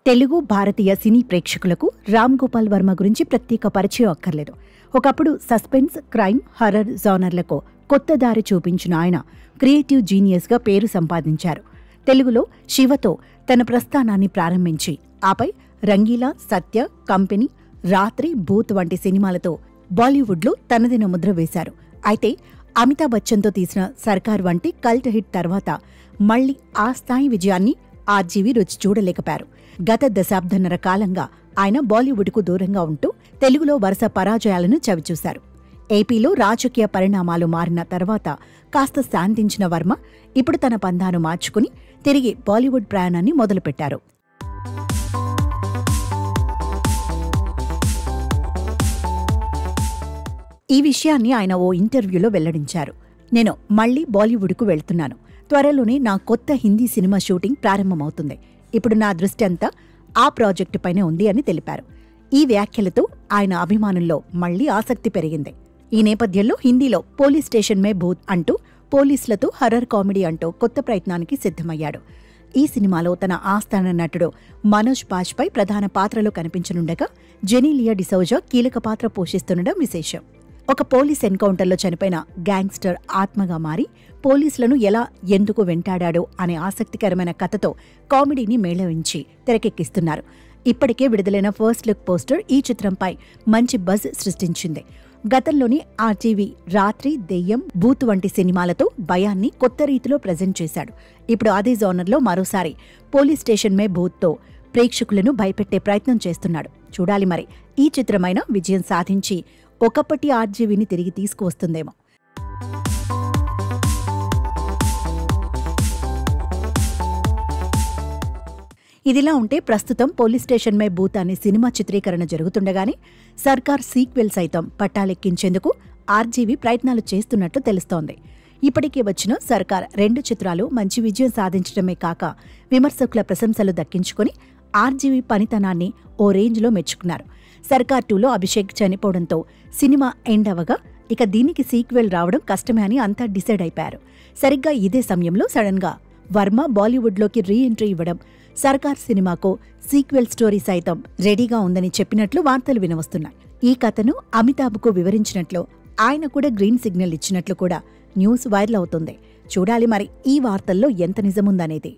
తెలుగు భారతీయ సినీ ప్రేక్షకులకు రామ్ గోపాల్ వర్మ గురించి ప్రత్యేక పరిచయం అక్కర్లేదు. ఒకప్పుడు సస్పెన్స్, క్రైమ్, హర్రర్ జానర్లకు కొత్త దారి చూపించిన ఆయన క్రియేటివ్ జీనియస్గా పేరు సంపాదించారు. తెలుగులో శివతో తన ప్రస్థానాన్ని ప్రారంభించి ఆపై రంగీలా, సత్య, కంపెనీ, రాత్రి, భూత్ వంటి సినిమాలతో బాలీవుడ్లో తనదైన ముద్ర వేశారు. అయితే అమితాబ్ బచ్చన్తో తీసిన సర్కార్ వంటి కల్ట్ హిట్ తర్వాత మళ్లీ ఆ స్థాయి విజయాన్ని ఆర్జీవి రుచి చూడలేకపోయారు. గత దశాబ్దన్నర కాలంగా ఆయన బాలీవుడ్కు దూరంగా ఉంటూ తెలుగులో వరుస పరాజయాలను చవిచూశారు. ఏపీలో రాజకీయ పరిణామాలు మారిన తర్వాత కాస్త శాంతించిన వర్మ ఇప్పుడు తన పందాను మార్చుకుని తిరిగి బాలీవుడ్ ప్రయాణాన్ని మొదలుపెట్టారు. ఈ విషయాన్ని ఆయన ఓ ఇంటర్వ్యూలో వెల్లడించారు. నేను మళ్లీ బాలీవుడ్కు వెళ్తున్నాను. త్వరలోనే నా కొత్త హిందీ సినిమా షూటింగ్ ప్రారంభమవుతుంది. ఇప్పుడు నా దృష్టి అంతా ఆ ప్రాజెక్టుపైనే ఉంది అని తెలిపారు. ఈ వ్యాఖ్యలతో ఆయన అభిమానుల్లో మళ్లీ ఆసక్తి పెరిగింది. ఈ నేపథ్యంలో హిందీలో పోలీస్ స్టేషన్ మే భూత్ అంటూ పోలీసులతో హర్రర్ కామెడీ అంటూ కొత్త ప్రయత్నానికి సిద్ధమయ్యాడు. ఈ సినిమాలో తన ఆస్థాన నటుడు మనోజ్ బాజ్పై ప్రధాన పాత్రలో కనిపించనుండగా జెనీలియా డిసౌజా కీలక పాత్ర పోషిస్తుండడం విశేషం. ఒక పోలీస్ ఎన్కౌంటర్లో చనిపోయిన గ్యాంగ్స్టర్ ఆత్మగా మారి పోలీసులను ఎలా, ఎందుకు వెంటాడాడో అనే ఆసక్తికరమైన కథతో కామెడీని మేళవించి తెరకెక్కిస్తున్నారు. ఇప్పటికే విడుదలైన ఫస్ట్ లుక్ పోస్టర్ ఈ చిత్రంపై మంచి బజ్ సృష్టించింది. గతంలోని ఆర్జీవి రాత్రి, దెయ్యం, భూత్ వంటి సినిమాలతో భయాన్ని కొత్త రీతిలో ప్రజెంట్ చేశాడు. ఇప్పుడు అదే జోనర్లో మరోసారి పోలీస్ స్టేషన్ మే భూత్తో ప్రేక్షకులను భయపెట్టే ప్రయత్నం చేస్తున్నాడు. చూడాలి మరి ఈ చిత్రమైన విజయం సాధించి ఒకప్పటి ఆర్జీవిని తిరిగి తీసుకువస్తుందేమో. ఇదిలా ఉంటే ప్రస్తుతం పోలీస్ స్టేషన్ మే భూత్ అనే సినిమా చిత్రీకరణ జరుగుతుండగానే సర్కార్ సీక్వెల్ సైతం పట్టాలెక్కించేందుకు ఆర్జీవి ప్రయత్నాలు చేస్తున్నట్లు తెలుస్తోంది. ఇప్పటికే వచ్చిన సర్కార్ 2 చిత్రాలు మంచి విజయం సాధించడమే కాక విమర్శకుల ప్రశంసలు దక్కించుకుని ఆర్జీవి పనితనాన్ని ఓ రేంజ్లో మెచ్చుకున్నారు. సర్కార్ 2లో అభిషేక్ చనిపోవడంతో సినిమా ఎండ్ అవగా ఇక దీనికి సీక్వెల్ రావడం కష్టమే అని అంతా డిసైడ్ అయిపోయారు. సరిగ్గా ఇదే సమయంలో సడన్గా వర్మ బాలీవుడ్లోకి రీ ఎంట్రీ ఇవ్వడం, సర్కార్ సినిమాకు సీక్వెల్ స్టోరీ సైతం రెడీగా ఉందని చెప్పినట్లు వార్తలు వినవస్తున్నాయి. ఈ కథను అమితాబ్కు వివరించినట్లు, ఆయన కూడా గ్రీన్ సిగ్నల్ ఇచ్చినట్లు కూడా న్యూస్ వైరల్ అవుతుంది. చూడాలి మరి ఈ వార్తల్లో ఎంత నిజముందనేది.